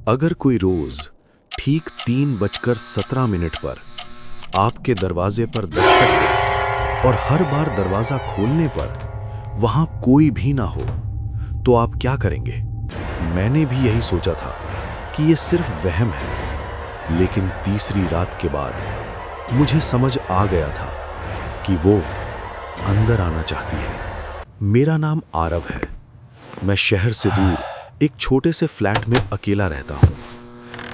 अगर कोई रोज ठीक 3:17 पर आपके दरवाजे पर दस्तक दे और हर बार दरवाजा खोलने पर वहां कोई भी ना हो, तो आप क्या करेंगे? मैंने भी यही सोचा था कि ये सिर्फ वहम है, लेकिन तीसरी रात के बाद मुझे समझ आ गया था कि वो अंदर आना चाहती है। मेरा नाम आरव है। मैं शहर से दूर एक छोटे से फ्लैट में अकेला रहता हूँ।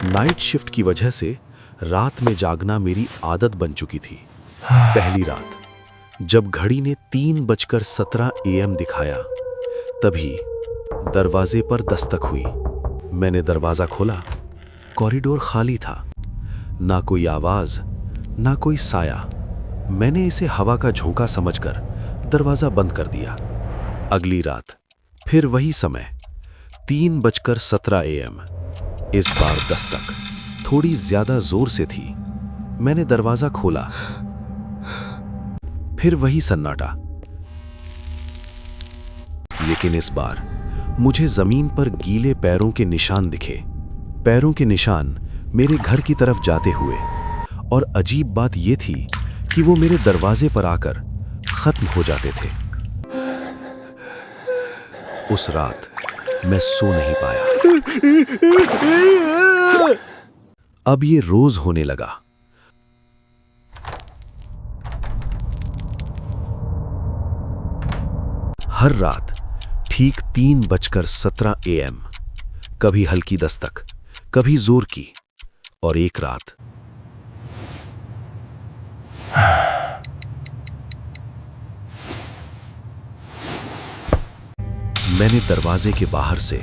नाइट शिफ्ट की वजह से रात में जागना मेरी आदत बन चुकी थी। पहली रात जब घड़ी ने 3:17 AM दिखाया, तभी दरवाजे पर दस्तक हुई। मैंने दरवाजा खोला। कॉरिडोर खाली था, ना कोई आवाज, ना कोई साया। मैंने इसे हवा का झोंका समझकर दरवाजा बंद कर दिया। अगली रात फिर वही समय, 3:17 AM। इस बार दस्तक थोड़ी ज्यादा जोर से थी। मैंने दरवाजा खोला। फिर वही सन्नाटा, लेकिन इस बार मुझे जमीन पर गीले पैरों के निशान दिखे। पैरों के निशान मेरे घर की तरफ जाते हुए, और अजीब बात यह थी कि वो मेरे दरवाजे पर आकर खत्म हो जाते थे। उस रात मैं सो नहीं पाया। अब ये रोज होने लगा। हर रात ठीक 3:17 AM, कभी हल्की दस्तक, कभी जोर की, और एक रात मैंने दरवाजे के बाहर से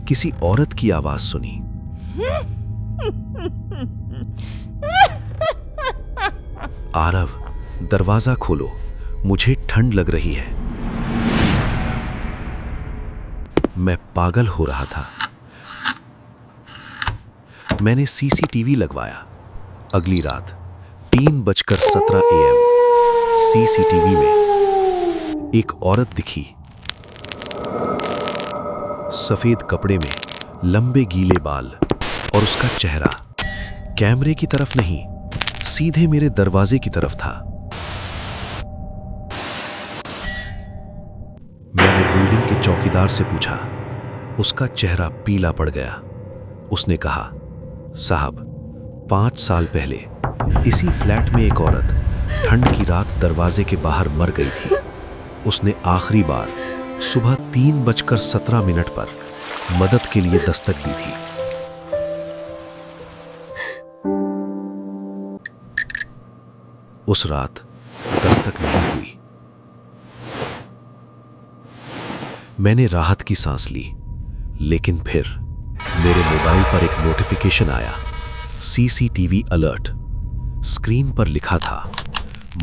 किसी औरत की आवाज सुनी। आरव, दरवाजा खोलो, मुझे ठंड लग रही है। मैं पागल हो रहा था। मैंने CCTV लगवाया। अगली रात 3:17 AM, CCTV में एक औरत दिखी। सफेद कपड़े में, लंबे गीले बाल, और उसका चेहरा कैमरे की तरफ नहीं, सीधे मेरे दरवाजे की तरफ था। मैंने बिल्डिंग के चौकीदार से पूछा। उसका चेहरा पीला पड़ गया। उसने कहा, साहब, 5 साल पहले इसी फ्लैट में एक औरत ठंड की रात दरवाजे के बाहर मर गई थी। उसने आखिरी बार सुबह 3:17 पर मदद के लिए दस्तक दी थी। उस रात दस्तक नहीं हुई। मैंने राहत की सांस ली, लेकिन फिर मेरे मोबाइल पर एक नोटिफिकेशन आया। CCTV alert. स्क्रीन पर लिखा था,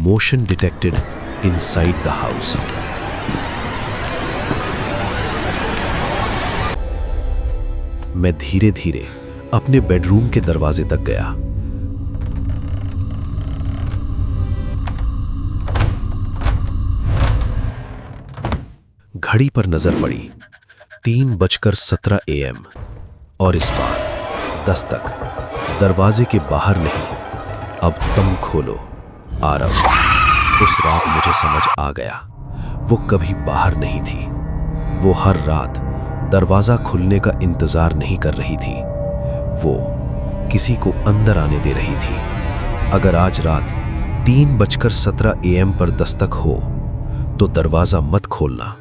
motion detected inside the house. मैं धीरे धीरे अपने बेडरूम के दरवाजे तक गया। घड़ी पर नजर पड़ी, 3:17 AM, और इस बार दस्तक दरवाजे के बाहर नहीं, अब तुम खोलो, आरव। उस रात मुझे समझ आ गया, वो कभी बाहर नहीं थी। वो हर रात दरवाजा खुलने का इंतजार नहीं कर रही थी। वो किसी को अंदर आने दे रही थी। अगर आज रात 3:17 AM पर दस्तक हो, तो दरवाजा मत खोलना।